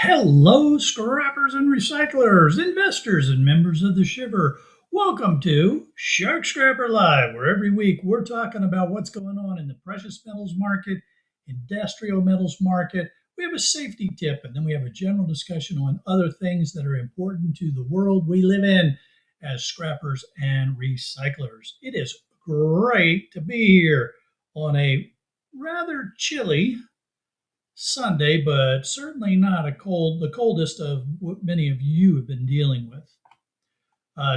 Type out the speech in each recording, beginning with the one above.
Hello, scrappers and recyclers, investors and members of the Shiver. Welcome to Shark Scrapper Live, where every week we're talking about what's going on in the precious metals market, industrial metals market. We have a safety tip, and then we have a general discussion on other things that are important to the world we live in as scrappers and recyclers. It is great to be here on a rather chilly Sunday, but certainly not the coldest of what many of you have been dealing with.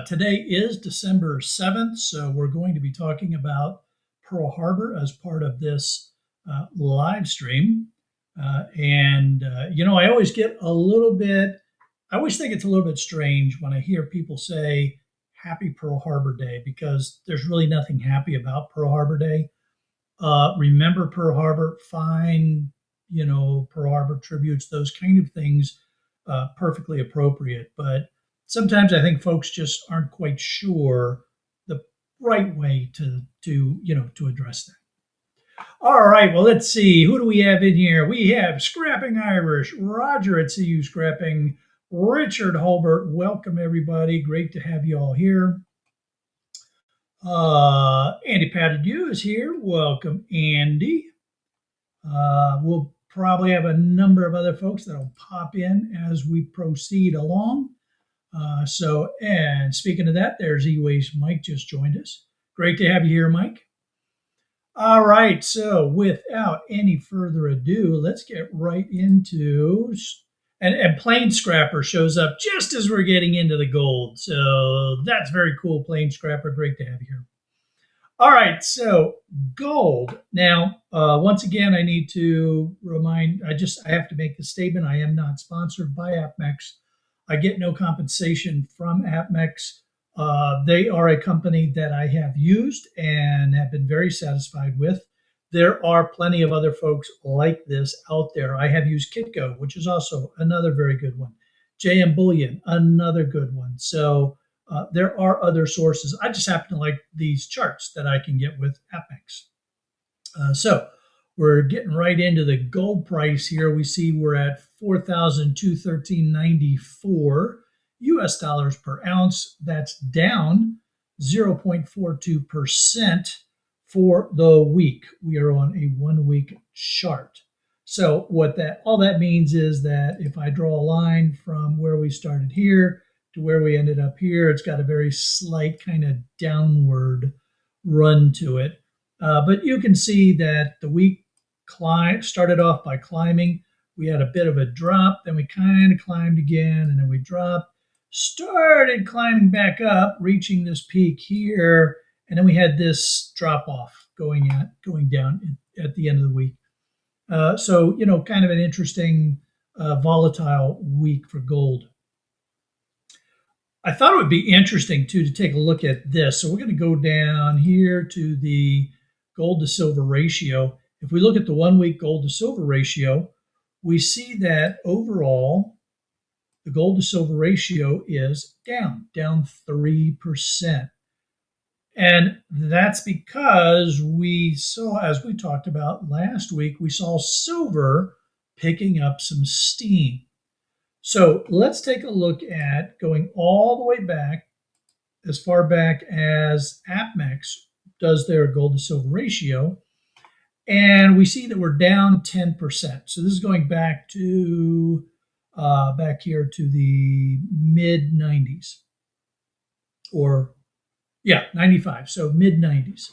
Today is December 7th, so we're going to be talking about Pearl Harbor as part of this live stream. I always get I always think it's a little bit strange when I hear people say Happy Pearl Harbor Day because there's really nothing happy about Pearl Harbor Day. Remember Pearl Harbor, fine, Pearl Harbor tributes, those kind of things, perfectly appropriate. But sometimes I think folks just aren't quite sure the right way to address that. All right, well, let's see. Who do we have in here? We have Scrapping Irish, Roger at CU Scrapping, Richard Holbert. Welcome, everybody. Great to have you all here. Andy Patadue is here. Welcome, Andy. We'll probably have a number of other folks that'll pop in as we proceed along. And speaking of that, there's E-Waste Mike just joined us. Great to have you here, Mike. All right, so without any further ado, let's get right into and Plain Scrapper shows up just as we're getting into the gold. So that's very cool, Plain Scrapper. Great to have you here. All right, so gold. Now, once again, I need to remind, I have to make the statement. I am not sponsored by APMEX. I get no compensation from APMEX. They are a company that I have used and have been very satisfied with. There are plenty of other folks like this out there. I have used Kitco, which is also another very good one. JM Bullion, another good one. So there are other sources. I just happen to like these charts that I can get with APMEX. So we're getting right into the gold price here. We see we're at 4,213.94 US dollars per ounce. That's down 0.42% for the week. We are on a 1 week chart. So all that means is that if I draw a line from where we started here to where we ended up here, it's got a very slight kind of downward run to it. But you can see that the week started off by climbing. We had a bit of a drop, then we kind of climbed again, and then we dropped, started climbing back up, reaching this peak here, and then we had this drop off going down at the end of the week. So kind of an interesting volatile week for gold. I thought it would be interesting too to take a look at this. So we're going to go down here to the gold to silver ratio. If we look at the 1 week gold to silver ratio, we see that overall the gold to silver ratio is down 3%. And that's because we saw, as we talked about last week, we saw silver picking up some steam. So let's take a look at going all the way back, as far back as APMEX does their gold to silver ratio. And we see that we're down 10%. So this is going back to back here to the mid 90s, or 95. So mid 90s.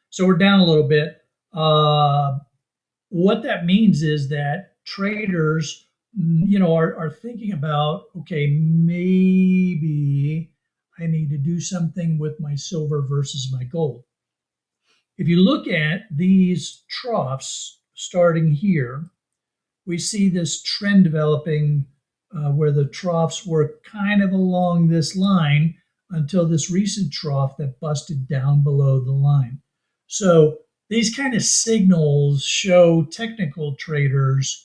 So we're down a little bit. What that means is that traders, are thinking about, okay, maybe I need to do something with my silver versus my gold. If you look at these troughs starting here, we see this trend developing where the troughs were kind of along this line until this recent trough that busted down below the line. So these kind of signals show technical traders,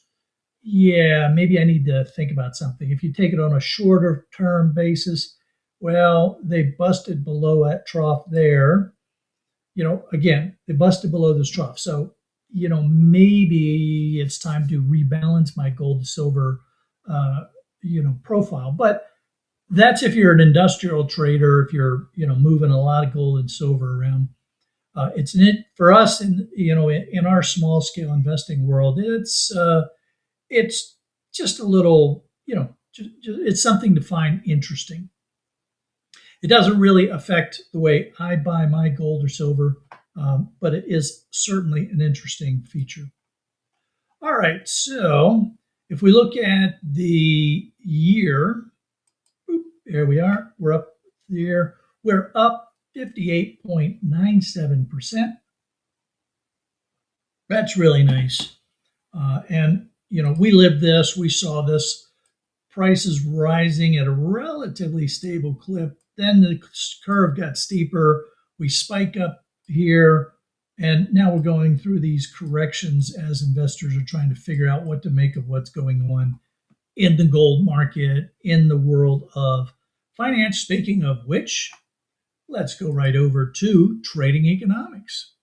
maybe I need to think about something. If you take it on a shorter term basis, well, they busted below that trough there. Again, they busted below this trough. So, maybe it's time to rebalance my gold to silver uh, profile. But that's if you're an industrial trader, if you're moving a lot of gold and silver around. It's for us in our small scale investing world. It's just a little it's something to find interesting. It doesn't really affect the way I buy my gold or silver, but it is certainly an interesting feature. All right, so if we look at the year, there we are. We're up there. We're up 58.97%. That's really nice. And, we lived this, we saw this, prices rising at a relatively stable clip. Then the curve got steeper. We spike up here. And now we're going through these corrections as investors are trying to figure out what to make of what's going on in the gold market, in the world of finance. Speaking of which, let's go right over to trading economics.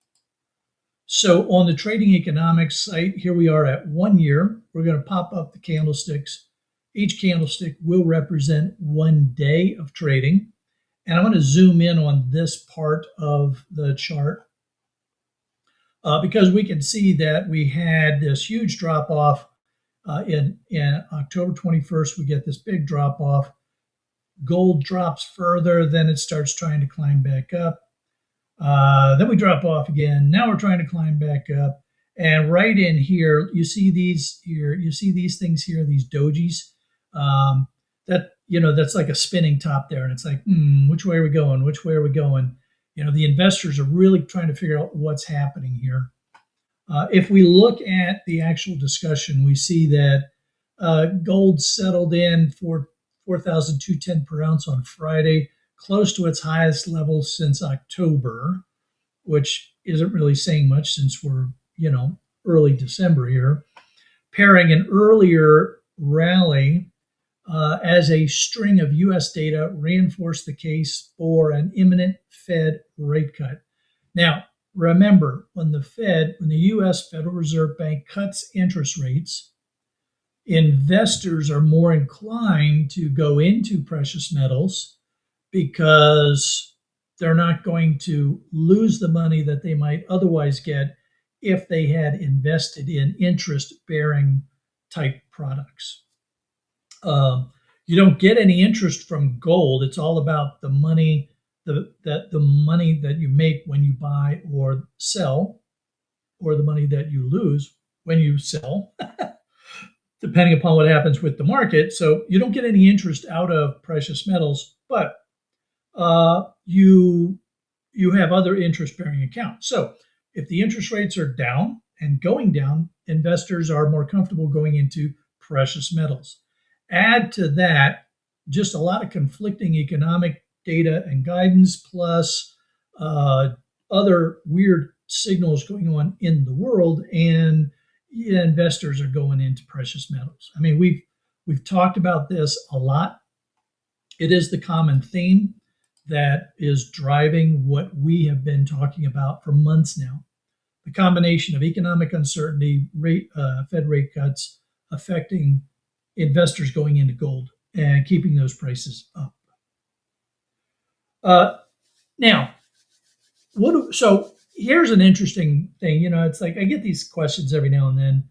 So on the trading economics site, here we are at 1 year. We're going to pop up the candlesticks. Each candlestick will represent 1 day of trading. And I'm going to zoom in on this part of the chart because we can see that we had this huge drop off in October 21st. We get this big drop off. Gold drops further, then it starts trying to climb back up. Then we drop off again. Now we're trying to climb back up. And right in here, you see these here. You see these things here, these dojis. That's like a spinning top there. And it's like, which way are we going? Which way are we going? The investors are really trying to figure out what's happening here. If we look at the actual discussion, we see that gold settled in for 4,210 per ounce on Friday, close to its highest level since October, which isn't really saying much since we're, early December here. Pairing an earlier rally as a string of U.S. data reinforced the case for an imminent Fed rate cut. Now, remember, when the U.S. Federal Reserve Bank cuts interest rates, investors are more inclined to go into precious metals because they're not going to lose the money that they might otherwise get if they had invested in interest-bearing type products. You don't get any interest from gold. It's all about the money, the money that you make when you buy or sell, or the money that you lose when you sell, depending upon what happens with the market. So you don't get any interest out of precious metals, but you have other interest-bearing accounts. So if the interest rates are down and going down, investors are more comfortable going into precious metals. Add to that just a lot of conflicting economic data and guidance, plus other weird signals going on in the world, and investors are going into precious metals. I mean, we've talked about this a lot. It is the common theme that is driving what we have been talking about for months now. The combination of economic uncertainty, Fed rate cuts affecting investors going into gold and keeping those prices up. Now, so here's an interesting thing. It's like I get these questions every now and then.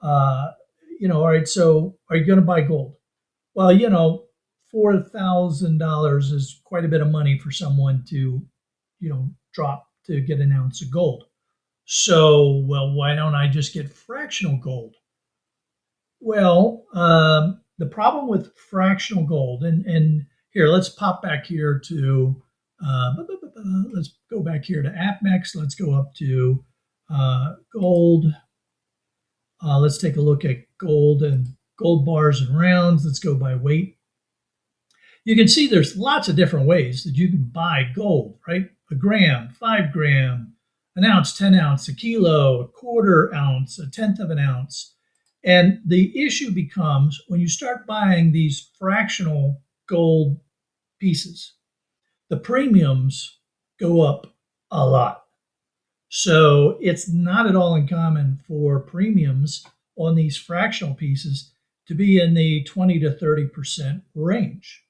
All right, so are you going to buy gold? Well, $4,000 is quite a bit of money for someone to, drop to get an ounce of gold. So, well, why don't I just get fractional gold? Well, the problem with fractional gold, and here, let's pop back here to, let's go back here to APMEX. Let's go up to gold. Let's take a look at gold and gold bars and rounds. Let's go by weight. You can see there's lots of different ways that you can buy gold, right? A gram, 5 gram, an ounce, 10 ounce, a kilo, a quarter ounce, a tenth of an ounce. And the issue becomes when you start buying these fractional gold pieces, the premiums go up a lot. So it's not at all uncommon for premiums on these fractional pieces to be in the 20 to 30% range.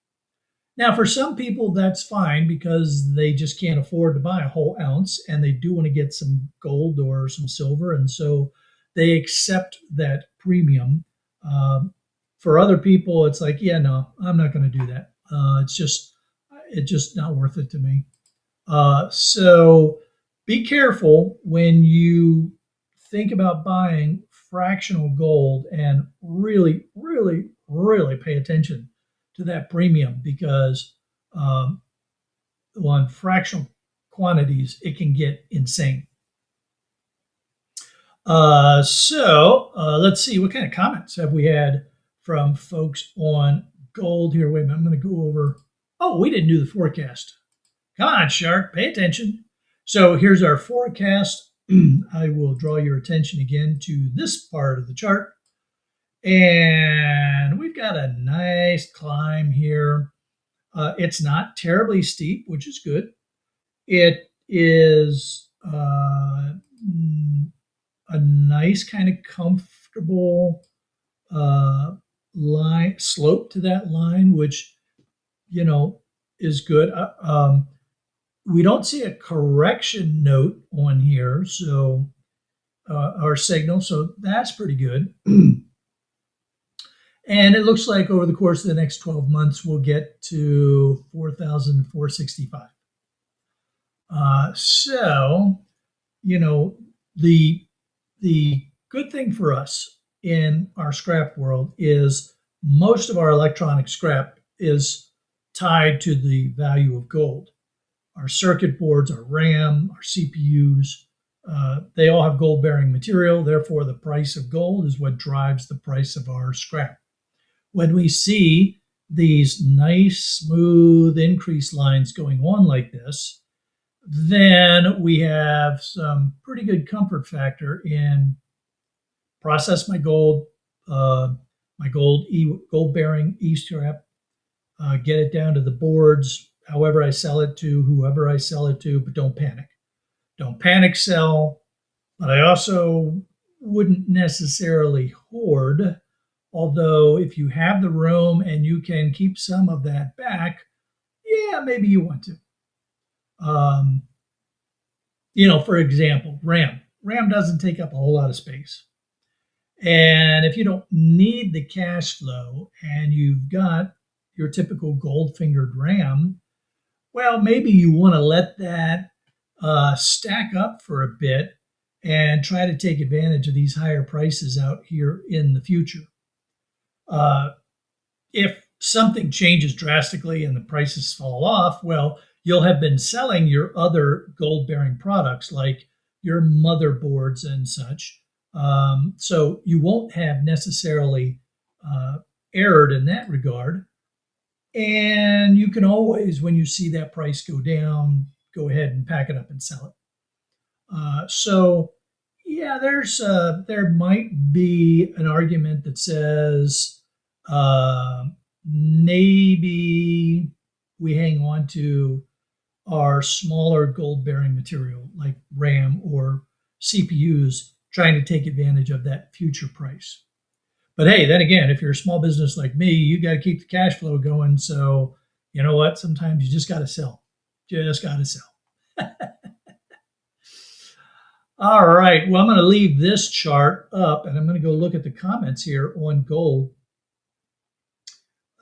Now, for some people, that's fine because they just can't afford to buy a whole ounce and they do want to get some gold or some silver. And so they accept that premium. For other people, it's like, yeah, no, I'm not going to do that. It's just not worth it to me. So be careful when you think about buying fractional gold and really, really, really pay attention to that premium because um, on fractional quantities, it can get insane. Let's see, what kind of comments have we had from folks on gold here? Wait a minute, I'm going to go over. Oh, we didn't do the forecast. Come on, Shark, pay attention. So here's our forecast. I will draw your attention again to this part of the chart. And we've got a nice climb here. It's not terribly steep, which is good. It is a nice kind of comfortable line slope to that line, which is good. We don't see a correction note on here, so our signal, so that's pretty good. And it looks like over the course of the next 12 months, we'll get to 4,465. The good thing for us in our scrap world is most of our electronic scrap is tied to the value of gold. Our circuit boards, our RAM, our CPUs, they all have gold-bearing material. Therefore, the price of gold is what drives the price of our scrap. When we see these nice, smooth increase lines going on like this, then we have some pretty good comfort factor in process my gold, gold-bearing E-scrap, get it down to the boards, however I sell it to, whoever I sell it to, but don't panic. Don't panic sell, but I also wouldn't necessarily hoard, although if you have the room and you can keep some of that back, yeah, maybe you want to. For example, RAM. RAM doesn't take up a whole lot of space. And if you don't need the cash flow and you've got your typical gold-fingered RAM, well, maybe you want to let that stack up for a bit and try to take advantage of these higher prices out here in the future. If something changes drastically and the prices fall off, well, you'll have been selling your other gold-bearing products like your motherboards and such. So you won't have necessarily erred in that regard. And you can always, when you see that price go down, go ahead and pack it up and sell it. There might be an argument that says maybe we hang on to our smaller gold-bearing material like RAM or CPUs, trying to take advantage of that future price. But hey, then again, if you're a small business like me, you got to keep the cash flow going. So you know what? Sometimes you just got to sell. Just got to sell. All right. Well, I'm going to leave this chart up and I'm going to go look at the comments here on gold.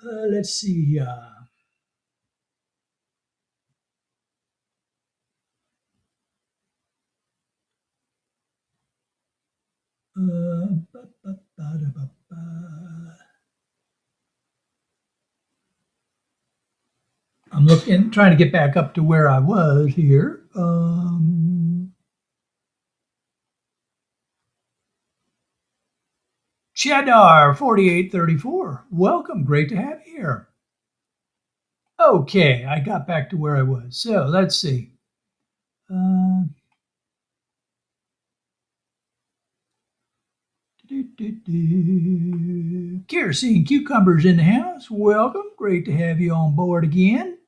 Let's see. I'm trying to get back up to where I was here. Cheddar 4834. Welcome. Great to have you here. Okay, I got back to where I was. So let's see. Kerosene Cucumbers in the house. Welcome. Great to have you on board again.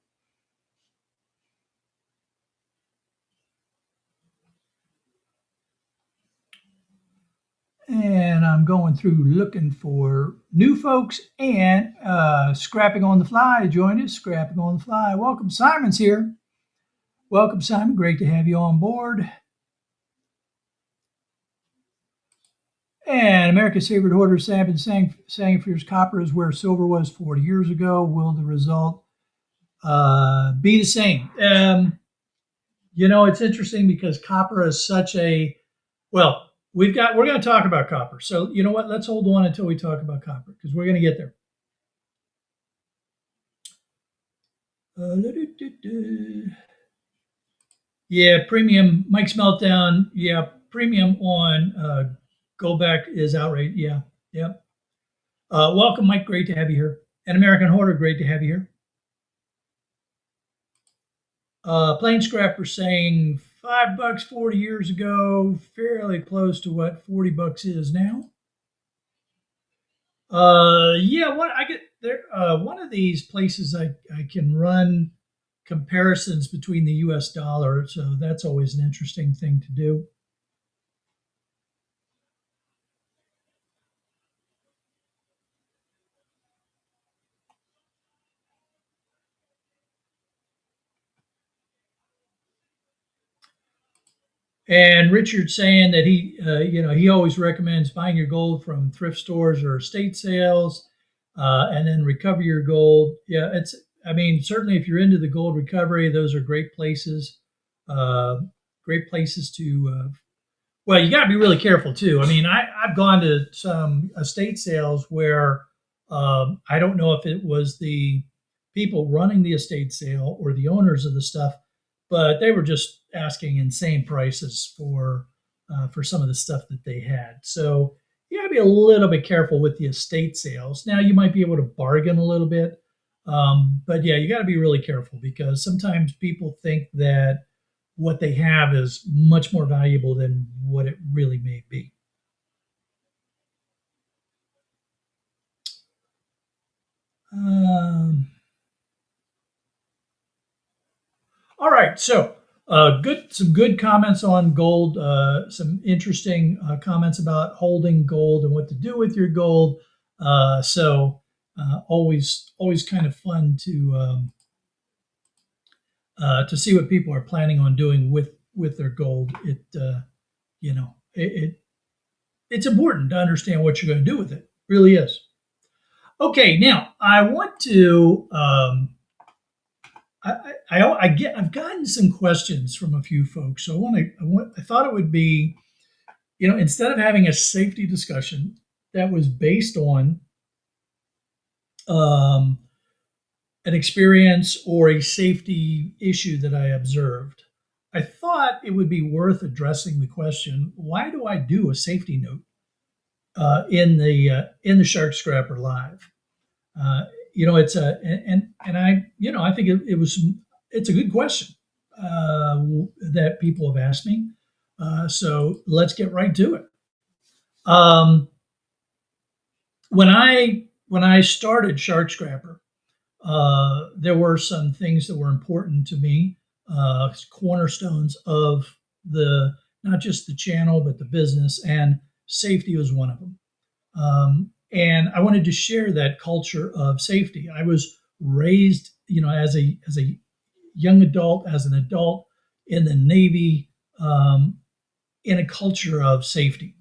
And I'm going through looking for new folks and Scrapping on the Fly joined us. Scrapping on the Fly. Welcome, Simon's here. Welcome, Simon. Great to have you on board. And America's favorite hoarder, Sabin Sangfier's copper is where silver was 40 years ago. Will the result be the same? It's interesting because copper is such a we're going to talk about copper. So you know what? Let's hold on until we talk about copper because we're going to get there. Yeah, premium. Mike's Meltdown. Yeah, premium on Goldback is outright. Yeah, yeah. Welcome, Mike. Great to have you here. And American Hoarder, great to have you here. Plain Scrapper saying $5 40 years ago, fairly close to what $40 is now. What I get there. One of these places I can run comparisons between the U.S. dollar, so that's always an interesting thing to do. And Richard saying that he always recommends buying your gold from thrift stores or estate sales, and then recover your gold. Yeah, certainly if you're into the gold recovery, those are great places. Great places to. Well, you got to be really careful too. I mean, I've gone to some estate sales where I don't know if it was the people running the estate sale or the owners of the stuff, but they were just asking insane prices for some of the stuff that they had. So you got to be a little bit careful with the estate sales. Now you might be able to bargain a little bit, but yeah, you got to be really careful because sometimes people think that what they have is much more valuable than what it really may be. All right, so some good comments on gold. Some interesting comments about holding gold and what to do with your gold. Always kind of fun to see what people are planning on doing with their gold. It's important to understand what you're going to do with it. It really is. Okay, now I want to. I've gotten some questions from a few folks, so I thought it would be, instead of having a safety discussion that was based on an experience or a safety issue that I observed, I thought it would be worth addressing the question: why do I do a safety note in the Shark Scrapper Live? It's I think it's a good question that people have asked me. So let's get right to it. When I started Shark Scrapper, there were some things that were important to me, cornerstones of not just the channel but the business, and safety was one of them. And I wanted to share that culture of safety. I was raised, as a young adult, as an adult in the Navy, in a culture of safety.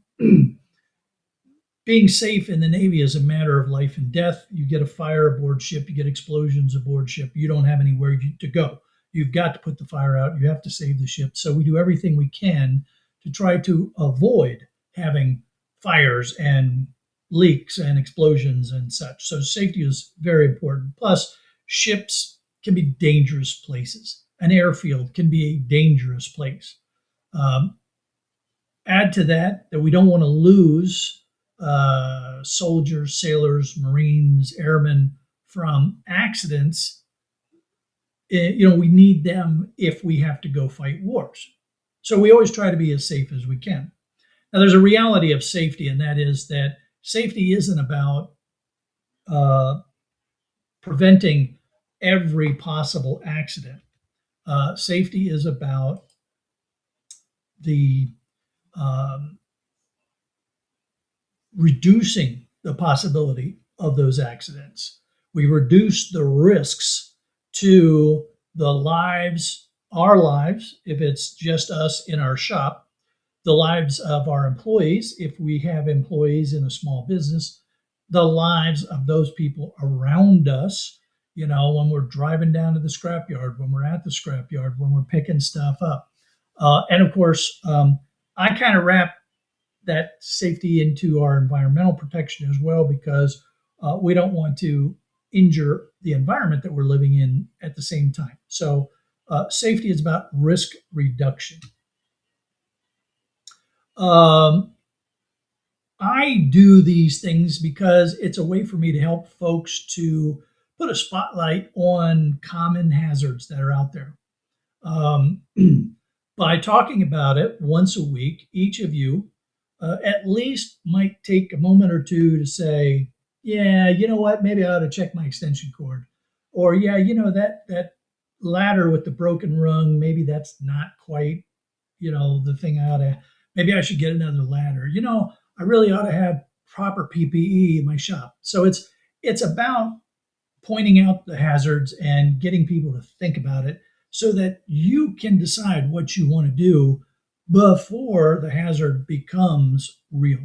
Being safe in the Navy is a matter of life and death. You get a fire aboard ship, you get explosions aboard ship, you don't have anywhere to go. You've got to put the fire out. You have to save the ship. So we do everything we can to try to avoid having fires and leaks and explosions and such. So safety is very important. Plus, ships can be dangerous places. An airfield can be a dangerous place. Add to that we don't want to lose soldiers, sailors, Marines, airmen from accidents. We need them if we have to go fight wars. So we always try to be as safe as we can. Now, there's a reality of safety, and that is that safety isn't about preventing every possible accident. Safety is about the reducing the possibility of those accidents. We reduce the risks to the lives, our lives, if it's just us in our shop, the lives of our employees, if we have employees in a small business, the lives of those people around us, when we're driving down to the scrapyard, when we're at the scrapyard, when we're picking stuff up. And of course, I kind of wrap that safety into our environmental protection as well, because we don't want to injure the environment that we're living in at the same time. So safety is about risk reduction. I do these things because it's a way for me to help folks to put a spotlight on common hazards that are out there. Um, by talking about it once a week, each of you at least might take a moment or two to say, yeah, you know what, maybe I ought to check my extension cord. Or, yeah, that ladder with the broken rung, maybe that's not quite, the thing I ought to, maybe I should get another ladder. I really ought to have proper PPE in my shop. So it's about pointing out the hazards and getting people to think about it so that you can decide what you want to do before the hazard becomes real.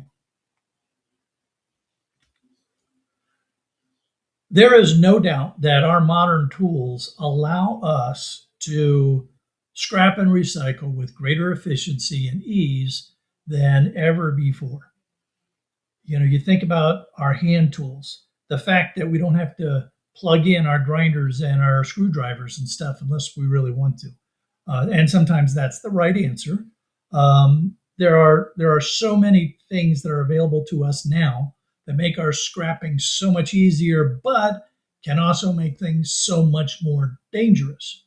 There is no doubt that our modern tools allow us to scrap and recycle with greater efficiency and ease than ever before. You think about our hand tools, the fact that we don't have to plug in our grinders and our screwdrivers and stuff unless we really want to. And sometimes that's the right answer. There are so many things that are available to us now that make our scrapping so much easier, but can also make things so much more dangerous.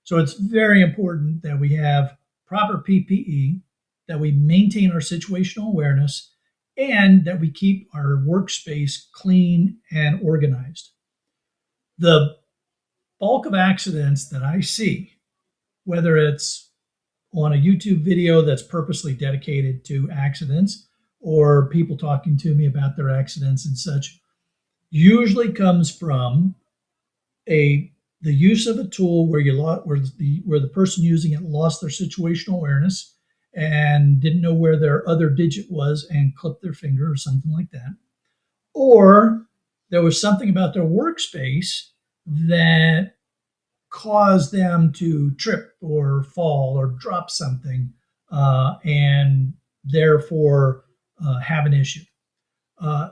So it's very important that we have proper PPE, that we maintain our situational awareness, and that we keep our workspace clean and organized. The bulk of accidents that I see, whether it's on a YouTube video that's purposely dedicated to accidents or people talking to me about their accidents and such, usually comes from the use of a tool where the person using it lost their situational awareness and didn't know where their other digit was and clipped their finger or something like that. Or there was something about their workspace that caused them to trip or fall or drop something and therefore have an issue.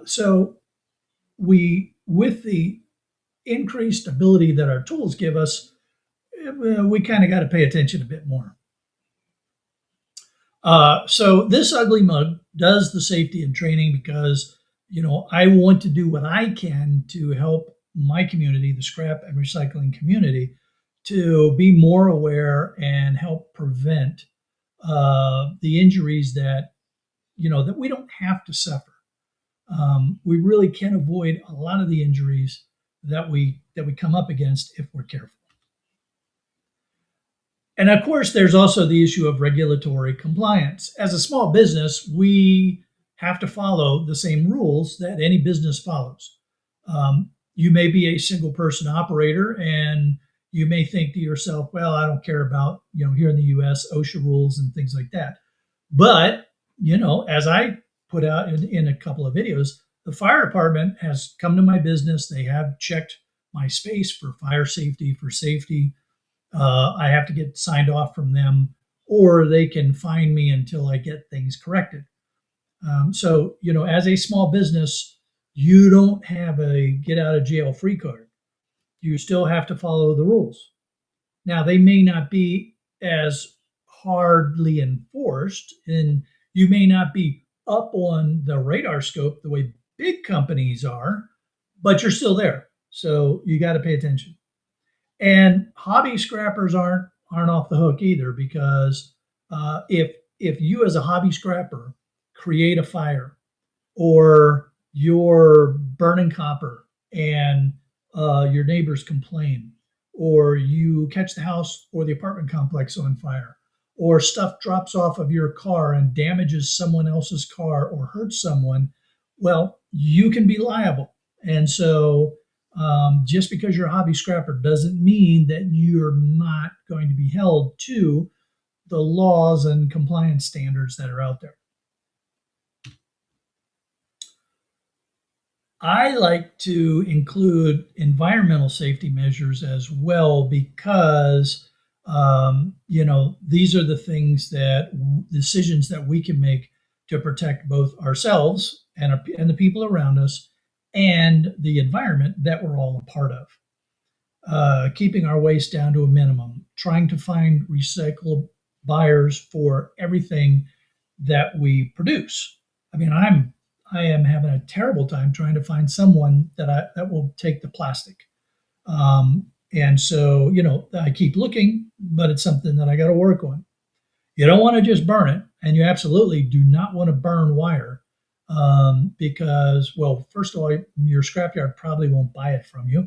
So with the increased ability that our tools give us, we kind of got to pay attention a bit more. So this ugly mug does the safety and training because, I want to do what I can to help my community, the scrap and recycling community, to be more aware and help prevent the injuries that, that we don't have to suffer. We really can avoid a lot of the injuries that we come up against if we're careful. And of course, there's also the issue of regulatory compliance. As a small business, we have to follow the same rules that any business follows. You may be a single person operator and you may think to yourself, well, I don't care about, here in the US, OSHA rules and things like that. But, as I put out in a couple of videos, the fire department has come to my business. They have checked my space for fire safety, for safety. I have to get signed off from them, or they can fine me until I get things corrected. So, as a small business, you don't have a get out of jail free card. You still have to follow the rules. Now, they may not be as hardly enforced, and you may not be up on the radar scope the way big companies are, but you're still there. So you got to pay attention. And hobby scrappers aren't off the hook either, because if you as a hobby scrapper create a fire, or you're burning copper and your neighbors complain, or you catch the house or the apartment complex on fire, or stuff drops off of your car and damages someone else's car or hurts someone, well, you can be liable. And so just because you're a hobby scrapper doesn't mean that you're not going to be held to the laws and compliance standards that are out there. I like to include environmental safety measures as well because, these are the things that decisions that we can make to protect both ourselves and the people around us and the environment that we're all a part of. Keeping our waste down to a minimum, trying to find recyclable buyers for everything that we produce. I mean, I am having a terrible time trying to find someone that will take the plastic. And so, I keep looking, but it's something that I got to work on. You don't want to just burn it, and you absolutely do not want to burn wire because, well, first of all, your scrapyard probably won't buy it from you.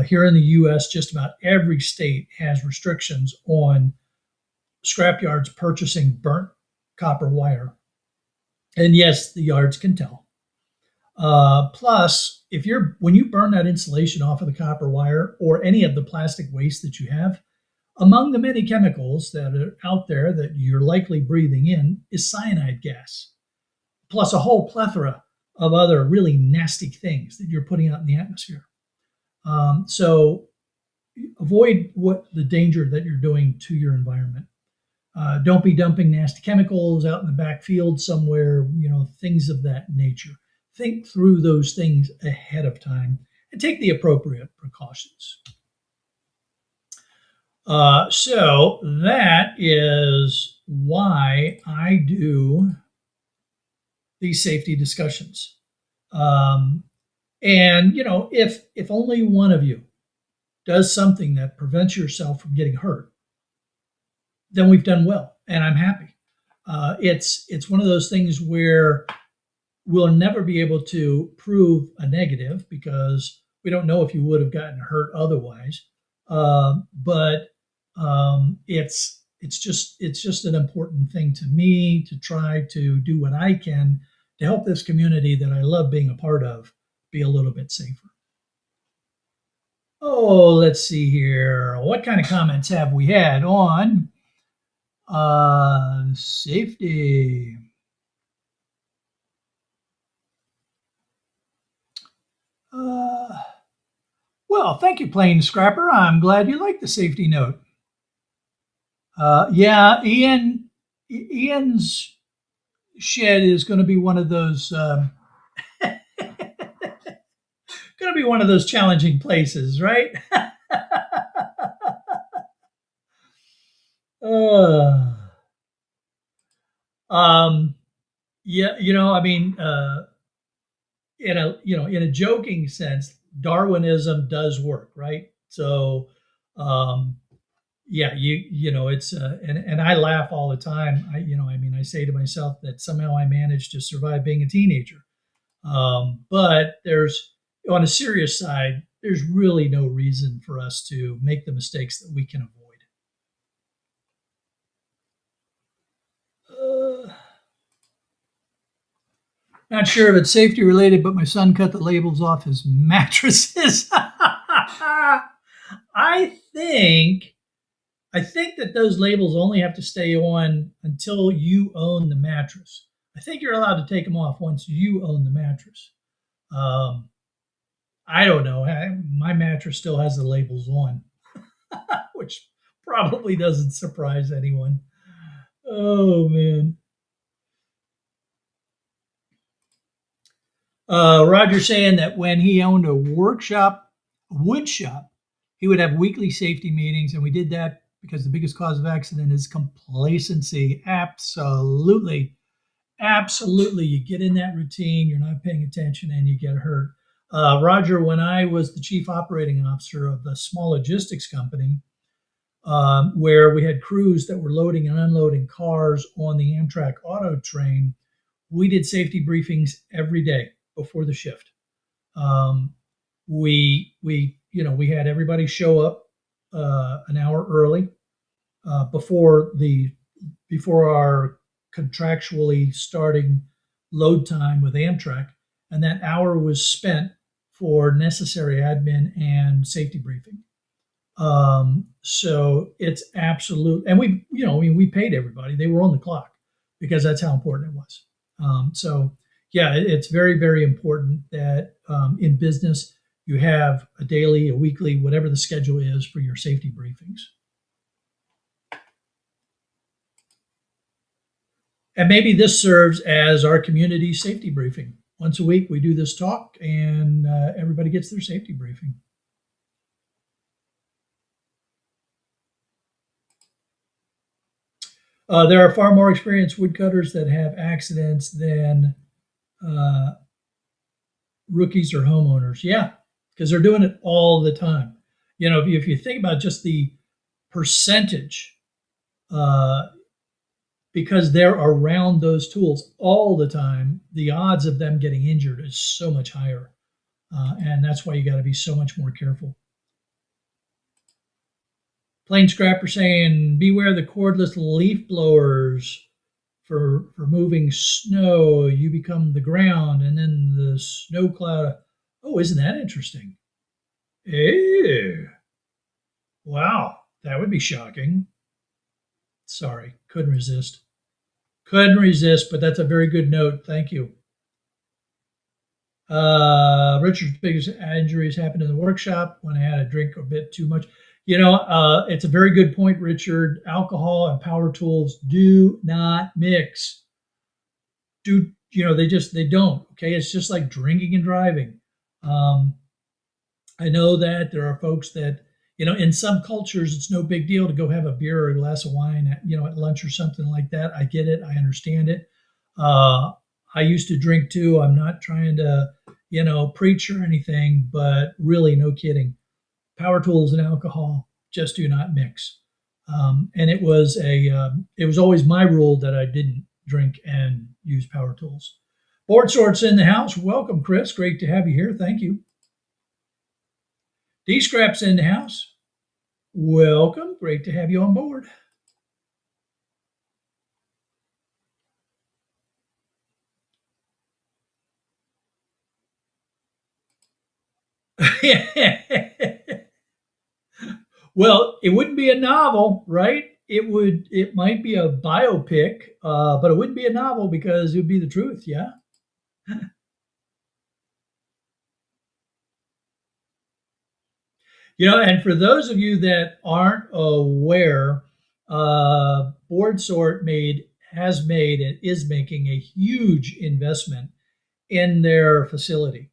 Here in the U.S., just about every state has restrictions on scrapyards purchasing burnt copper wire. And yes, the yards can tell. Plus, when you burn that insulation off of the copper wire or any of the plastic waste that you have, among the many chemicals that are out there that you're likely breathing in is cyanide gas, plus a whole plethora of other really nasty things that you're putting out in the atmosphere. So avoid the danger that you're doing to your environment. Don't be dumping nasty chemicals out in the back field somewhere, things of that nature. Think through those things ahead of time and take the appropriate precautions. So that is why I do these safety discussions. And if only one of you does something that prevents yourself from getting hurt, then we've done well, and I'm happy. It's one of those things where we'll never be able to prove a negative because we don't know if you would have gotten hurt otherwise. But it's just an important thing to me to try to do what I can to help this community that I love being a part of be a little bit safer. Oh, let's see here. What kind of comments have we had on safety? Well, thank you, Plain Scrapper. I'm glad you like the safety note. Yeah, Ian's shed is going to be one of those going to be one of those challenging places, right? uh, yeah, I mean, in a joking sense, Darwinism does work, right? So, yeah, it's and I laugh all the time. I say to myself that somehow I managed to survive being a teenager. But on a serious side, there's really no reason for us to make the mistakes that we can avoid. Not sure if it's safety related, but my son cut the labels off his mattresses. I think that those labels only have to stay on until you own the mattress. I think you're allowed to take them off once you own the mattress. I don't know. My mattress still has the labels on, which probably doesn't surprise anyone. Oh, man. Roger saying that when he owned a wood shop, he would have weekly safety meetings, and we did that because the biggest cause of accident is complacency. Absolutely. Absolutely. You get in that routine, you're not paying attention, and you get hurt. Roger, when I was the chief operating officer of the small logistics company, where we had crews that were loading and unloading cars on the Amtrak auto train, we did safety briefings every day before the shift. We had everybody show up an hour early before our contractually starting load time with Amtrak, and that hour was spent for necessary admin and safety briefing. So it's absolute, and we paid everybody. They were on the clock because that's how important it was. So yeah, it's very, very important that in business you have a daily, a weekly, whatever the schedule is for your safety briefings. And maybe this serves as our community safety briefing. Once a week, we do this talk, and everybody gets their safety briefing. There are far more experienced woodcutters that have accidents than uh, rookies or homeowners. Yeah, because they're doing it all the time. If you think about just the percentage, uh, because they're around those tools all the time, the odds of them getting injured is so much higher. And that's why you got to be so much more careful. Plain Scrapper saying, beware the cordless leaf blowers for moving snow. You become the ground, and then the snow cloud. Oh, isn't that interesting? Ew. Wow, that would be shocking. Sorry, couldn't resist. Couldn't resist, but that's a very good note. Thank you. Richard's biggest injuries happened in the workshop when I had a drink a bit too much. It's a very good point, Richard. Alcohol and power tools do not mix. They don't. Okay, it's just like drinking and driving. I know that there are folks that, in some cultures, it's no big deal to go have a beer or a glass of wine at lunch or something like that. I get it. I understand it. I used to drink too. I'm not trying to, preach or anything, but really, no kidding. Power tools and alcohol just do not mix. And it was always my rule that I didn't drink and use power tools. Board Sorts in the house. Welcome, Chris. Great to have you here. Thank you. D-Scrap's in the house. Welcome. Great to have you on board. Well, it wouldn't be a novel, right? It might be a biopic, but it wouldn't be a novel because it would be the truth. Yeah. And for those of you that aren't aware, Board Sort has made and is making a huge investment in their facility.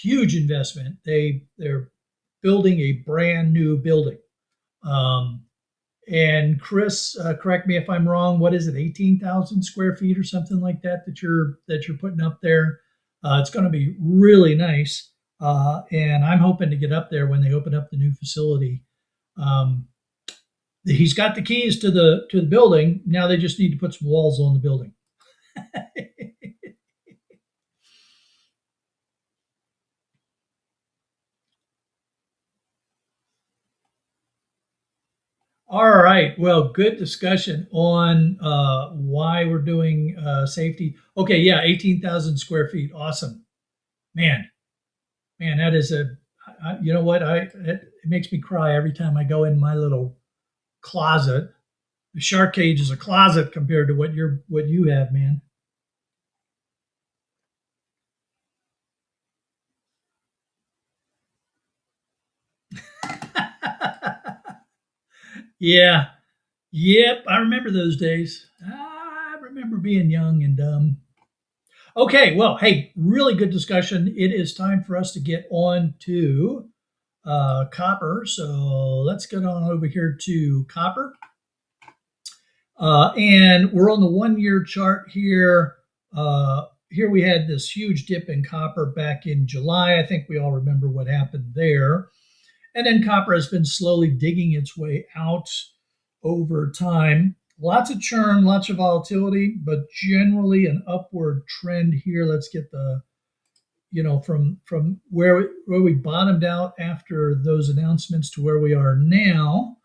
Huge investment. They're building a brand new building. And Chris, correct me if I'm wrong. What is it? 18,000 square feet or something like that you're putting up there. It's going to be really nice. And I'm hoping to get up there when they open up the new facility. He's got the keys to the building. Now they just need to put some walls on the building. All right. Well, good discussion on why we're doing safety. Okay. Yeah. 18,000 square feet. Awesome. Man, that is you know what? It makes me cry every time I go in my little closet. The shark cage is a closet compared to what you have, man. Yeah. Yep. I remember those days. I remember being young and dumb. Okay. Well, hey, really good discussion. It is time for us to get on to copper. So let's get on over here to copper. And we're on the 1-year chart here. Here we had this huge dip in copper back in July. I think we all remember what happened there. And then copper has been slowly digging its way out over time. Lots of churn, lots of volatility, but generally an upward trend here. Let's get the, from where we bottomed out after those announcements to where we are now,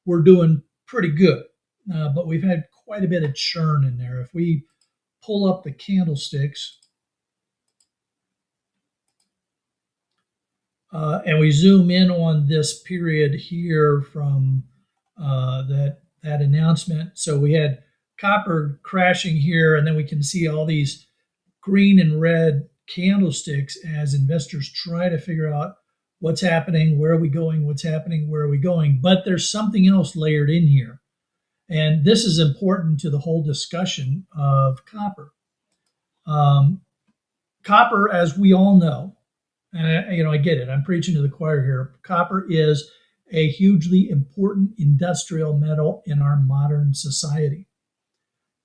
we're doing pretty good. But we've had quite a bit of churn in there. If we pull up the candlesticks, And we zoom in on this period here from that announcement. So we had copper crashing here, and then we can see all these green and red candlesticks as investors try to figure out what's happening, where are we going, what's happening, where are we going. But there's something else layered in here. And this is important to the whole discussion of copper. Copper, as we all know, and I get it, I'm preaching to the choir here. Copper is a hugely important industrial metal in our modern society.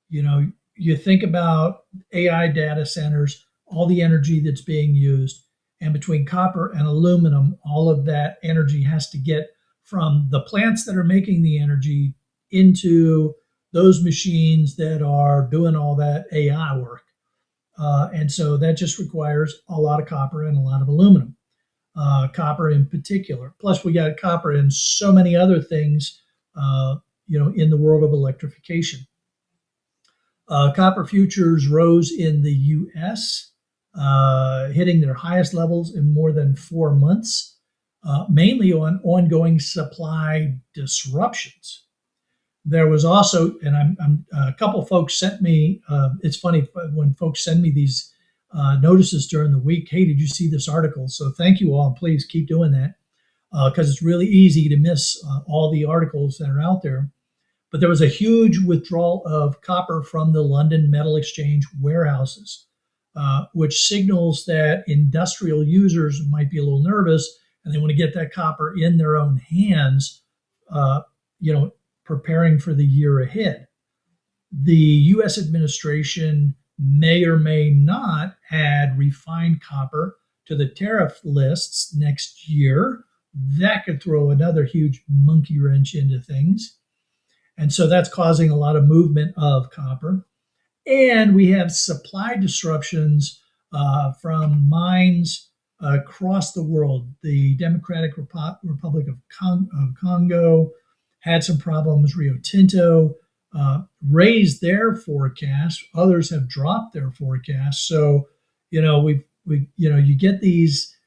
You think about AI data centers, all the energy that's being used, and between copper and aluminum, all of that energy has to get from the plants that are making the energy into those machines that are doing all that AI work. And so that just requires a lot of copper and a lot of aluminum, copper in particular. Plus, we got copper in so many other things, in the world of electrification. Copper futures rose in the U.S., hitting their highest levels in more than 4 months, mainly on ongoing supply disruptions. There was also, and a couple folks sent me. It's funny when folks send me these notices during the week. Hey, did you see this article? So thank you all, and please keep doing that because it's really easy to miss all the articles that are out there. But there was a huge withdrawal of copper from the London Metal Exchange warehouses, which signals that industrial users might be a little nervous and they want to get that copper in their own hands, preparing for the year ahead. The U.S. administration may or may not add refined copper to the tariff lists next year. That could throw another huge monkey wrench into things. And so that's causing a lot of movement of copper. And we have supply disruptions from mines across the world. The Democratic Republic of Congo had some problems. Rio Tinto raised their forecast. Others have dropped their forecast. So, you get these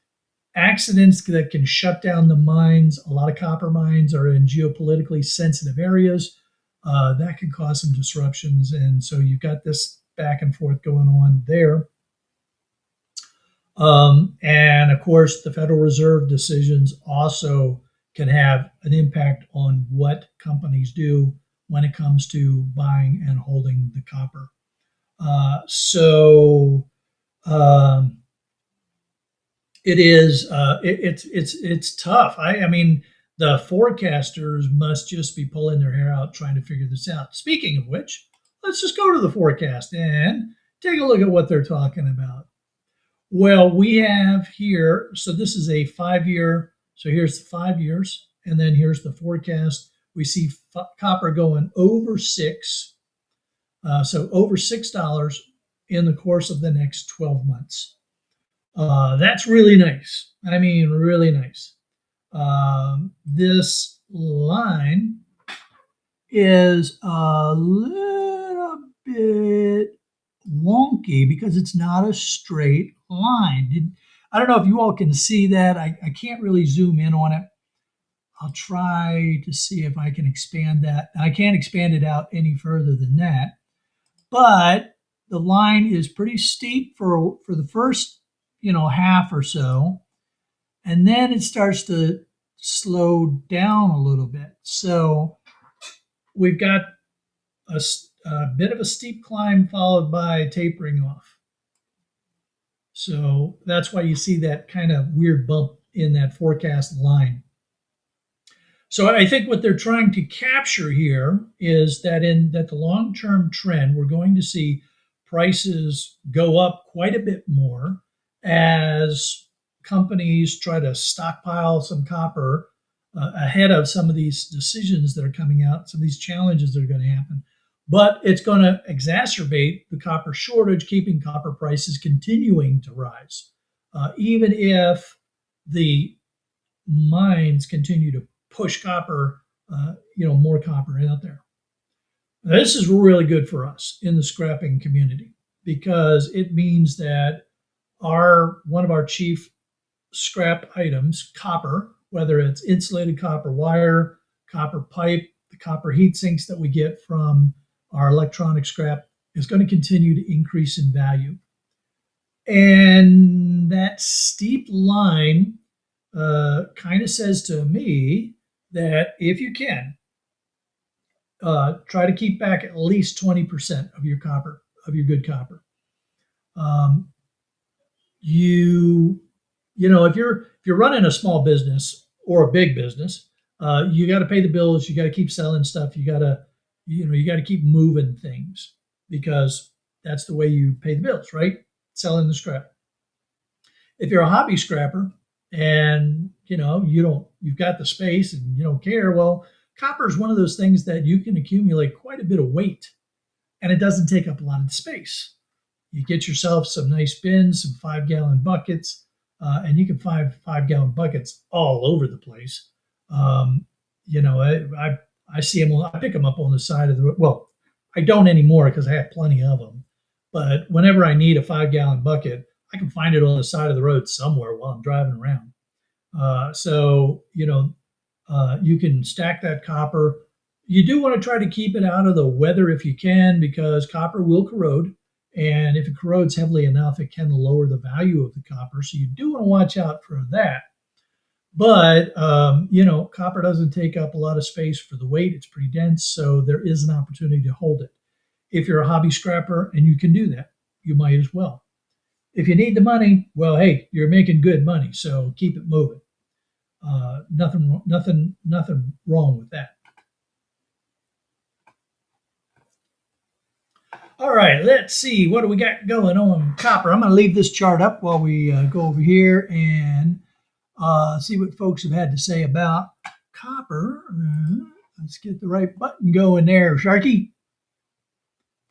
accidents that can shut down the mines. A lot of copper mines are in geopolitically sensitive areas. That can cause some disruptions. And so you've got this back and forth going on there. And of course, the Federal Reserve decisions also can have an impact on what companies do when it comes to buying and holding the copper. It is it's tough. I mean, the forecasters must just be pulling their hair out trying to figure this out. Speaking of which, let's just go to the forecast and take a look at what they're talking about. Well, we have here, so this is a 5-year, so here's the 5 years, and then here's the forecast. We see copper going over $6, so over $6 in the course of the next 12 months. That's really nice. I mean, really nice. This line is a little bit wonky because it's not a straight line. I don't know if you all can see that. I can't really zoom in on it. I'll try to see if I can expand that. I can't expand it out any further than that. But the line is pretty steep for the first, half or so. And then it starts to slow down a little bit. So we've got a bit of a steep climb followed by tapering off. So that's why you see that kind of weird bump in that forecast line. So I think what they're trying to capture here is that the long-term trend, we're going to see prices go up quite a bit more as companies try to stockpile some copper ahead of some of these decisions that are coming out, some of these challenges that are going to happen. But it's going to exacerbate the copper shortage, keeping copper prices continuing to rise, even if the mines continue to push copper, more copper out there. Now, this is really good for us in the scrapping community because it means that one of our chief scrap items, copper, whether it's insulated copper wire, copper pipe, the copper heat sinks that we get from our electronic scrap, is going to continue to increase in value. And that steep line kind of says to me that if you can, try to keep back at least 20% of your copper, of your good copper. Um, you if you're running a small business or a big business, you got to pay the bills. You got to keep selling stuff. You got to you got to keep moving things because that's the way you pay the bills, right? Selling the scrap. If you're a hobby scrapper and you've got the space and you don't care, well, copper is one of those things that you can accumulate quite a bit of weight and it doesn't take up a lot of space. You get yourself some nice bins, some 5-gallon buckets, and you can find 5-gallon buckets all over the place. I see them. I pick them up on the side of the road. Well, I don't anymore because I have plenty of them. But whenever I need a 5-gallon bucket, I can find it on the side of the road somewhere while I'm driving around. You can stack that copper. You do want to try to keep it out of the weather if you can, because copper will corrode. And if it corrodes heavily enough, it can lower the value of the copper. So you do want to watch out for that. But, copper doesn't take up a lot of space for the weight. It's pretty dense. So there is an opportunity to hold it. If you're a hobby scrapper and you can do that, you might as well. If you need the money, well, hey, you're making good money. So keep it moving. Nothing wrong with that. All right, let's see. What do we got going on copper? I'm going to leave this chart up while we go over here and see what folks have had to say about copper. Let's get the right button going there, Sharky.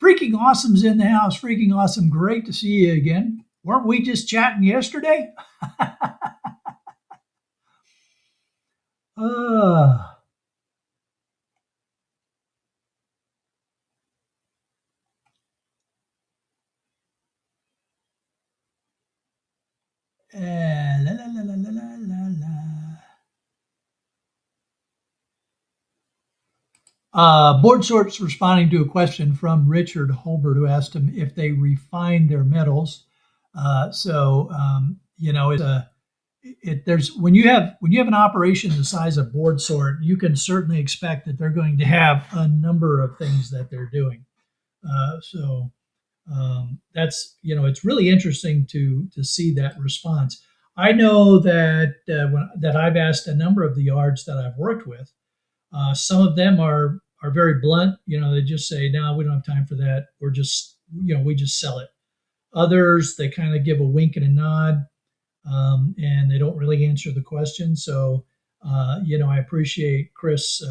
Freaking Awesome's in the house. Freaking Awesome. Great to see you again. Weren't we just chatting yesterday? Board Sort's responding to a question from Richard Holbert, who asked him if they refine their metals. There's when you have an operation the size of Board Sort, you can certainly expect that they're going to have a number of things that they're doing. That's it's really interesting to see that response. I know that that I've asked a number of the yards that I've worked with. Some of them are very blunt. They just say, "No, we don't have time for that. We're just we just sell it." Others, they kind of give a wink and a nod, and they don't really answer the question. So I appreciate Chris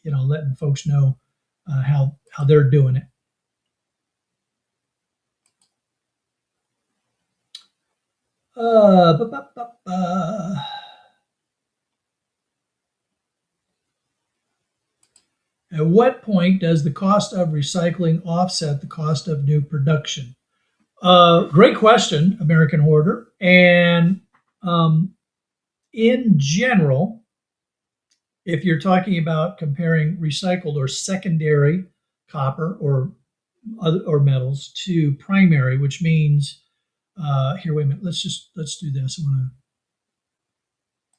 letting folks know how they're doing it. At what point does the cost of recycling offset the cost of new production? Great question, American Hoarder. And in general, if you're talking about comparing recycled or secondary copper or metals to primary, which means here, wait a minute. Let's do this. I'm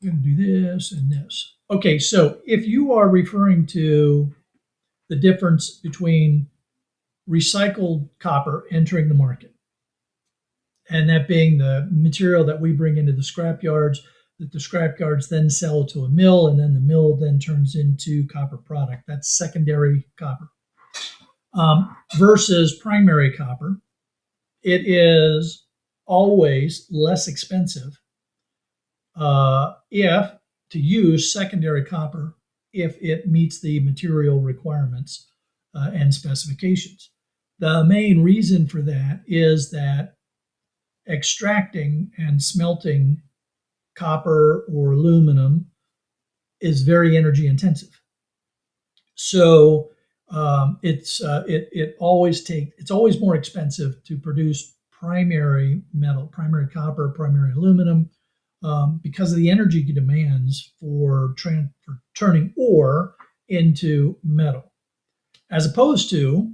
going to do this and this. Okay, so if you are referring to the difference between recycled copper entering the market, and that being the material that we bring into the scrap yards, that the scrap yards then sell to a mill, and then the mill then turns into copper product. That's secondary copper. Versus primary copper, it is always less expensive if to use secondary copper if it meets the material requirements and specifications. The main reason for that is that extracting and smelting copper or aluminum is very energy intensive. So it's always more expensive to produce primary metal, primary copper, primary aluminum, because of the energy demands for turning ore into metal, as opposed to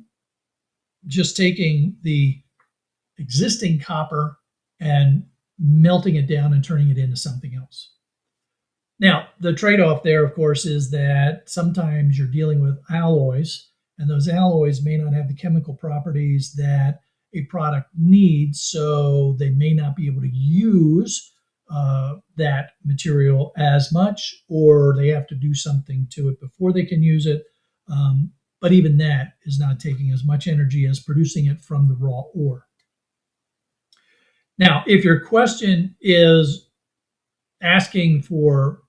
just taking the existing copper and melting it down and turning it into something else. Now, the trade-off there, of course, is that sometimes you're dealing with alloys, and those alloys may not have the chemical properties that a product needs, so they may not be able to use that material as much, or they have to do something to it before they can use it. But even that is not taking as much energy as producing it from the raw ore. Now, if your question is asking for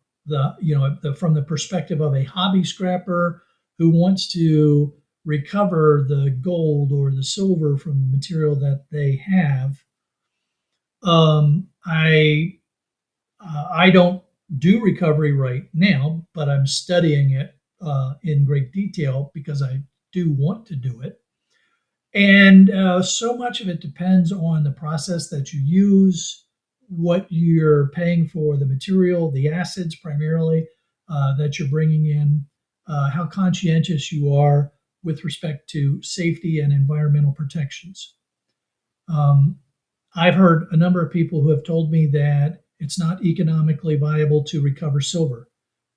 from the perspective of a hobby scrapper who wants to recover the gold or the silver from the material that they have, I don't do recovery right now, but I'm studying it in great detail because I do want to do it. And so much of it depends on the process that you use, what you're paying for the material, the acids primarily that you're bringing in, how conscientious you are with respect to safety and environmental protections. I've heard a number of people who have told me that it's not economically viable to recover silver,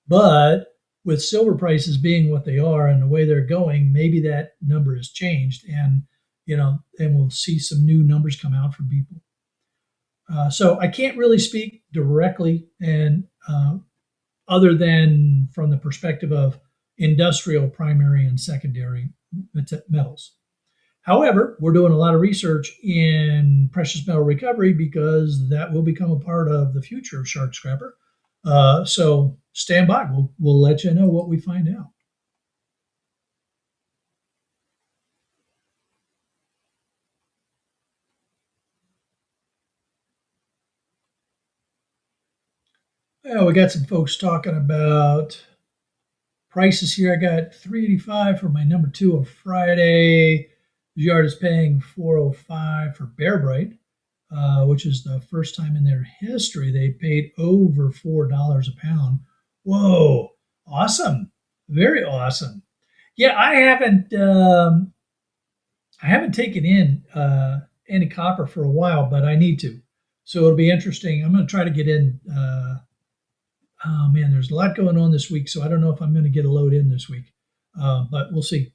but with silver prices being what they are and the way they're going, maybe that number has changed, and we'll see some new numbers come out from people. So I can't really speak directly, and other than from the perspective of industrial primary and secondary metals. However, we're doing a lot of research in precious metal recovery because that will become a part of the future of Shark Scrapper. So stand by. We'll let you know what we find out. Well, we got some folks talking about prices here. I got $385 for my number 2 on Friday. The yard is paying $405 for Bear Bright, which is the first time in their history they paid over $4 a pound. Whoa, awesome. Very awesome. Yeah, I haven't taken in any copper for a while, but I need to. So it'll be interesting. I'm going to try to get in. Oh man, there's a lot going on this week, so I don't know if I'm going to get a load in this week, but we'll see.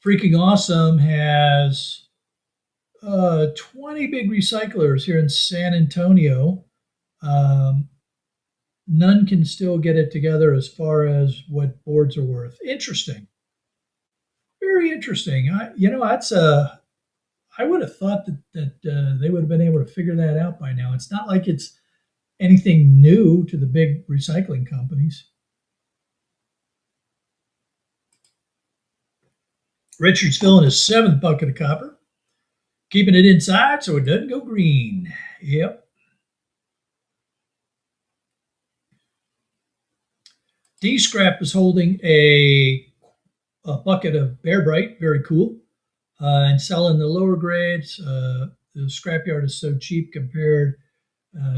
Freaking Awesome has 20 big recyclers here in San Antonio. None can still get it together as far as what boards are worth. Interesting. Very interesting. I would have thought that they would have been able to figure that out by now. It's not like it's anything new to the big recycling companies. Richard's filling his 7th bucket of copper, keeping it inside so it doesn't go green. Yep. D-Scrap is holding a bucket of Bear Bright, very cool, and selling the lower grades. The scrapyard is so cheap compared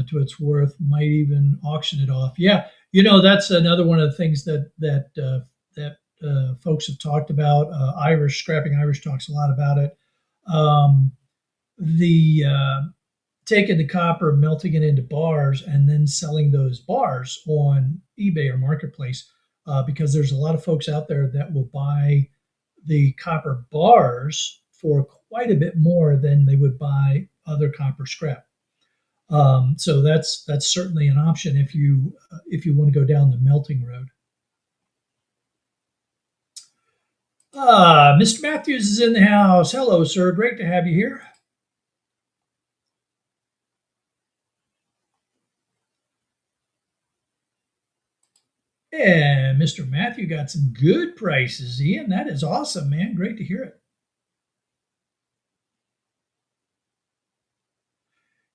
to its worth, might even auction it off. Yeah, that's another one of the things that folks have talked about. Scrapping Irish talks a lot about it. Taking the copper, melting it into bars, and then selling those bars on eBay or Marketplace, because there's a lot of folks out there that will buy the copper bars for quite a bit more than they would buy other copper scrap. So that's certainly an option if you want to go down the melting road. Mr. Matthews is in the house. Hello, sir. Great to have you here. And Mr. Matthew got some good prices, Ian. That is awesome, man. Great to hear it.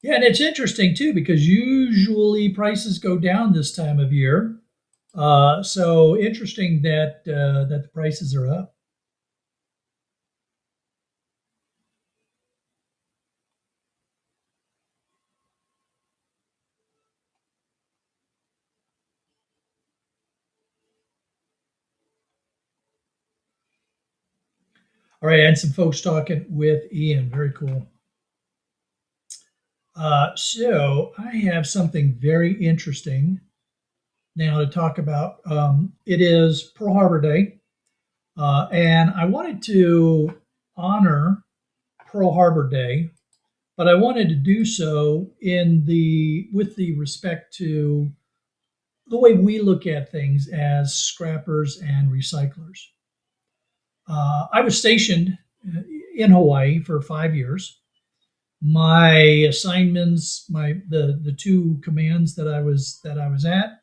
Yeah, and it's interesting too because usually prices go down this time of year. So interesting that the prices are up. All right, and some folks talking with Ian. Very cool. So I have something very interesting now to talk about. It is Pearl Harbor Day, and I wanted to honor Pearl Harbor Day, but I wanted to do so in the with the respect to the way we look at things as scrappers and recyclers. I was stationed in Hawaii for 5 years. My assignments, the two commands that I was at,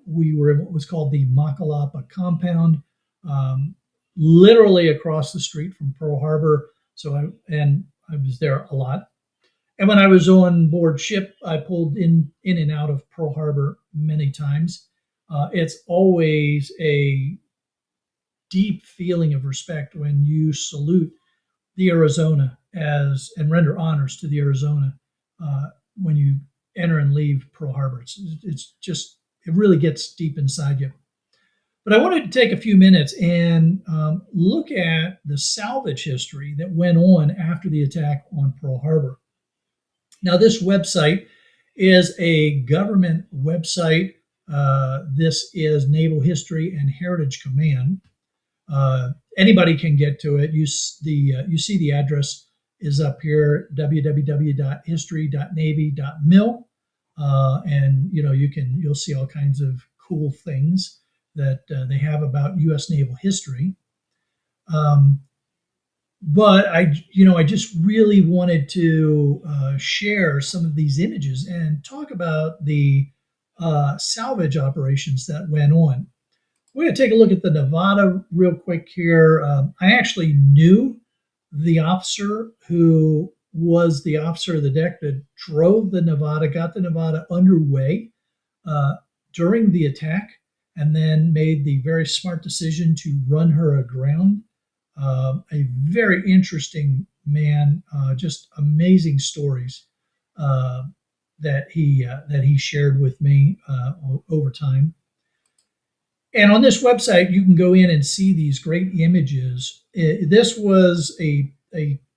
we were in what was called the Makalapa compound, um, literally across the street from Pearl Harbor. I was there a lot. And when I was on board ship, I pulled in and out of Pearl Harbor many times. It's always a deep feeling of respect when you salute the Arizona as and render honors to the Arizona when you enter and leave Pearl Harbor. It's just it really gets deep inside you. But I wanted to take a few minutes and look at the salvage history that went on after the attack on Pearl Harbor. Now, this website is a government website. This is Naval History and Heritage Command. Anybody can get to it. You see the address is up here: www.history.navy.mil, and you'll see all kinds of cool things that they have about U.S. naval history. Um, but I just really wanted to share some of these images and talk about the salvage operations that went on. We're going to take a look at the Nevada real quick here. I actually knew the officer who was the officer of the deck that drove the Nevada, got the Nevada underway uh, during the attack, and then made the very smart decision to run her aground. A very interesting man, just amazing stories uh, that he shared with me over time. And on this website, you can go in and see these great images. This was a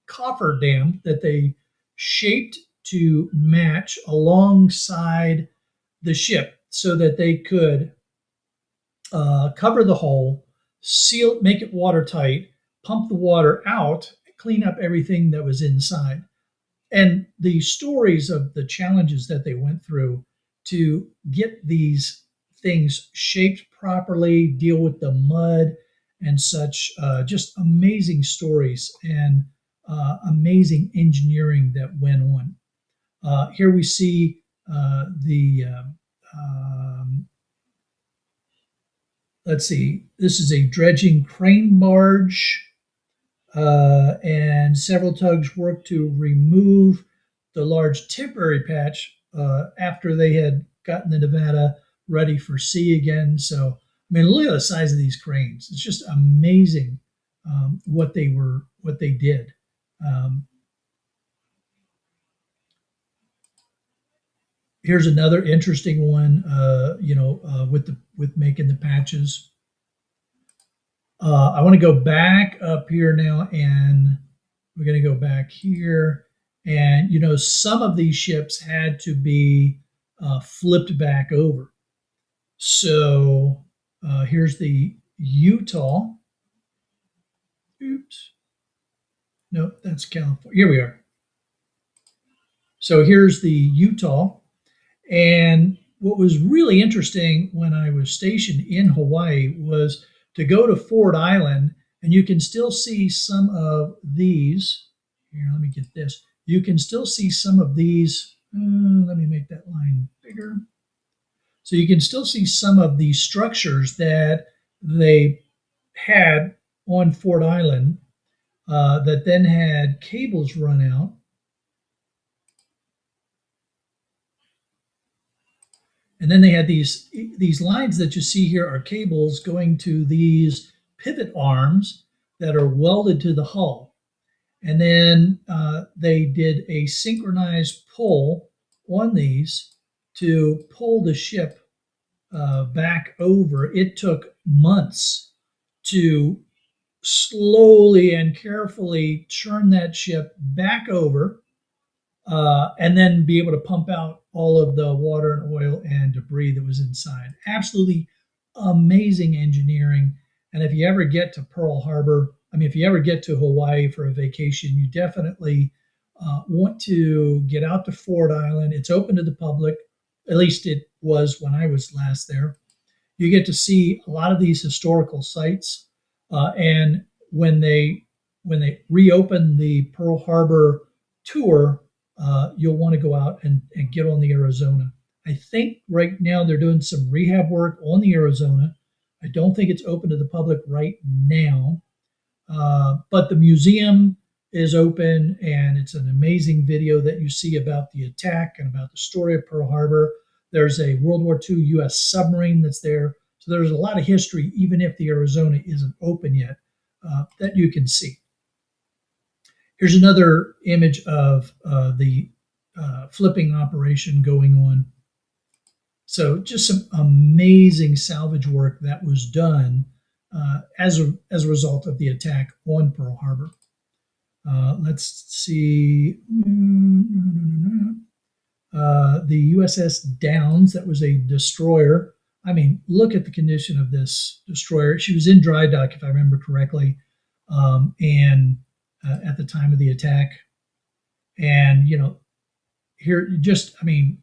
coffer dam that they shaped to match alongside the ship so that they could cover the hole, seal it, make it watertight, pump the water out, clean up everything that was inside. And the stories of the challenges that they went through to get these things shaped properly, deal with the mud and such, just amazing stories and amazing engineering that went on. Here we see the let's see, this is a dredging crane barge, and several tugs worked to remove the large temporary patch after they had gotten the Nevada ready for sea again. So, I mean, look at the size of these cranes. It's just amazing what they did. Um, Here's another interesting one. With making the patches. I want to go back up here now, and we're going to go back here. And, some of these ships had to be flipped back over. So here's the Utah. Oops. Nope, that's California. Here we are. So here's the Utah. And what was really interesting when I was stationed in Hawaii was to go to Ford Island, and you can still see some of these. Here, let me get this. You can still see some of these. Let me make that line bigger. So you can still see some of these structures that they had on Ford Island that then had cables run out. And then they had these lines that you see here are cables going to these pivot arms that are welded to the hull. And then they did a synchronized pull on these to pull the ship back over. It took months to slowly and carefully turn that ship back over, and then be able to pump out all of the water and oil and debris that was inside. Absolutely amazing engineering. And if you ever get to Pearl Harbor, I mean, if you ever get to Hawaii for a vacation, you definitely want to get out to Ford Island. It's open to the public. At least it was when I was last there. You get to see a lot of these historical sites. And when they reopen the Pearl Harbor tour, you'll want to go out and get on the Arizona. I think right now they're doing some rehab work on the Arizona. I don't think it's open to the public right now, but the museum is open, and it's an amazing video that you see about the attack and about the story of Pearl Harbor. There's a World War II U.S. submarine that's there. So there's a lot of history, even if the Arizona isn't open yet, that you can see. Here's another image of the flipping operation going on. So just some amazing salvage work that was done as a result of the attack on Pearl Harbor. Let's see. The USS Downs, that was a destroyer. I mean, look at the condition of this destroyer. She was in dry dock, if I remember correctly, and at the time of the attack. And here, just I mean,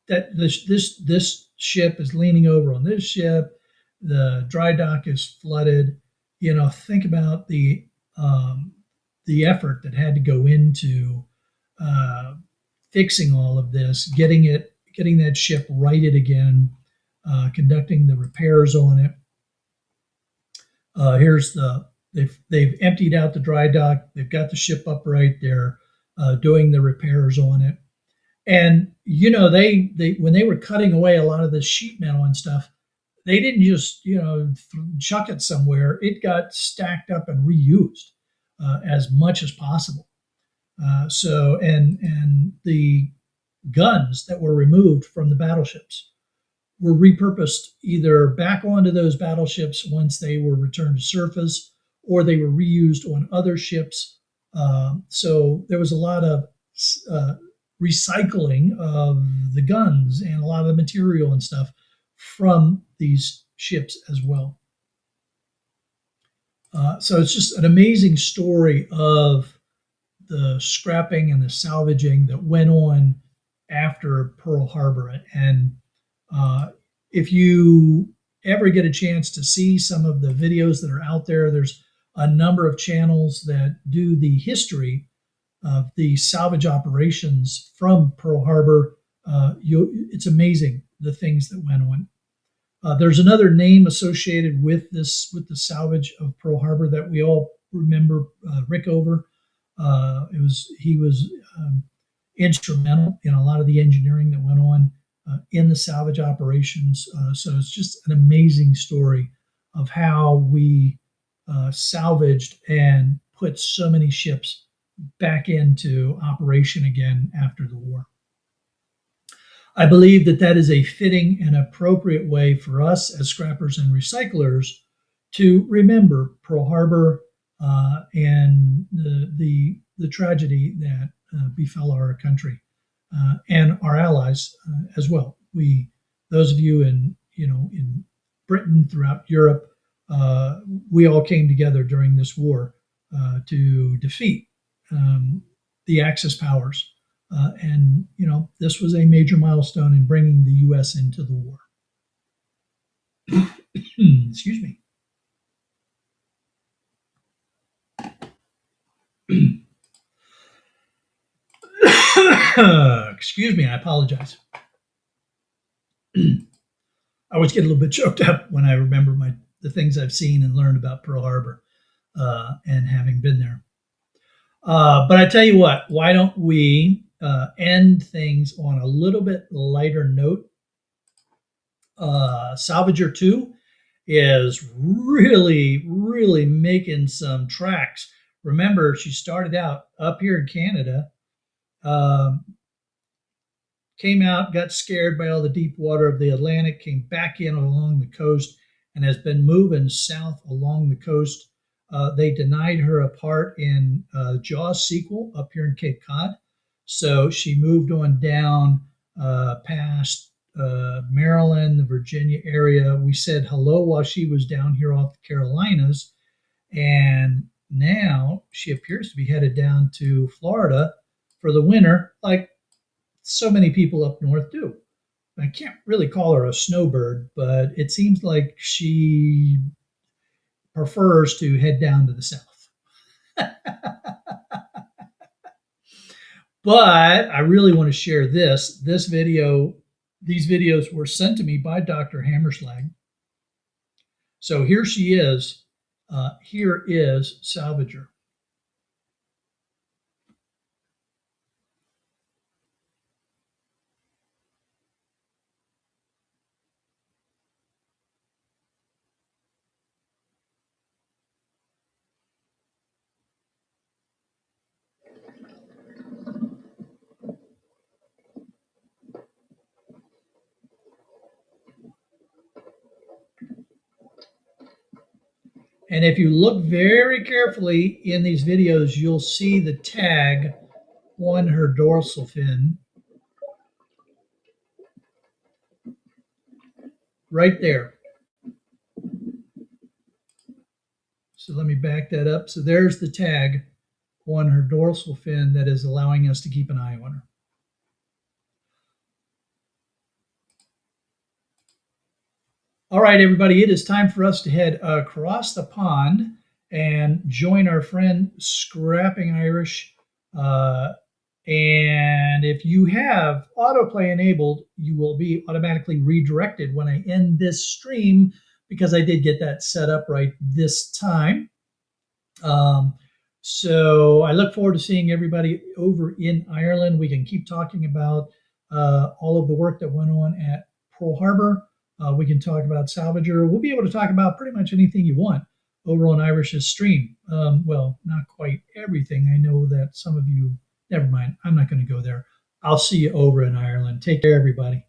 that this ship is leaning over on this ship. The dry dock is flooded. Think about the effort that had to go into fixing all of this, getting that ship righted again, conducting the repairs on it. Here's they've emptied out the dry dock. They've got the ship upright. They're doing the repairs on it. And they when they were cutting away a lot of the sheet metal and stuff, they didn't just chuck it somewhere. It got stacked up and reused as much as possible. So the guns that were removed from the battleships were repurposed either back onto those battleships once they were returned to surface, or they were reused on other ships. So there was a lot of recycling of the guns and a lot of the material and stuff from these ships as well. So it's just an amazing story of the scrapping and the salvaging that went on after Pearl Harbor. And if you ever get a chance to see some of the videos that are out there, there's a number of channels that do the history of the salvage operations from Pearl Harbor. It's amazing the things that went on. There's another name associated with the salvage of Pearl Harbor that we all remember, Rickover. He was instrumental in a lot of the engineering that went on in the salvage operations. So it's just an amazing story of how we salvaged and put so many ships back into operation again after the war. I believe that is a fitting and appropriate way for us as scrappers and recyclers to remember Pearl Harbor and the tragedy that befell our country and our allies as well. Those of you in Britain, throughout Europe, we all came together during this war to defeat the Axis powers. And this was a major milestone in bringing the U.S. into the war. Excuse me. Excuse me, I apologize. I always get a little bit choked up when I remember the things I've seen and learned about Pearl Harbor and having been there. But I tell you what, why don't we end things on a little bit lighter note? Salvager 2 is really, really making some tracks. Remember, she started out up here in Canada, came out, got scared by all the deep water of the Atlantic, came back in along the coast, and has been moving south along the coast They denied her a part in Jaws sequel up here in Cape Cod. So she moved on down past Maryland, the Virginia area. We said hello while she was down here off the Carolinas. And now she appears to be headed down to Florida for the winter, like so many people up north do. I can't really call her a snowbird, but it seems like she prefers to head down to the south. But I really want to share this video. These videos were sent to me by Dr. Hammerschlag. So here she is. Here is Salvager. And if you look very carefully in these videos, you'll see the tag on her dorsal fin right there. So let me back that up. So there's the tag on her dorsal fin that is allowing us to keep an eye on her. All right, everybody, it is time for us to head across the pond and join our friend Scrapping Irish. And if you have autoplay enabled, you will be automatically redirected when I end this stream, because I did get that set up right this time. So I look forward to seeing everybody over in Ireland. We can keep talking about all of the work that went on at Pearl Harbor. We can talk about Salvager. We'll be able to talk about pretty much anything you want over on Irish's stream. Well, not quite everything. I know that some of you, never mind. I'm not going to go there. I'll see you over in Ireland. Take care, everybody.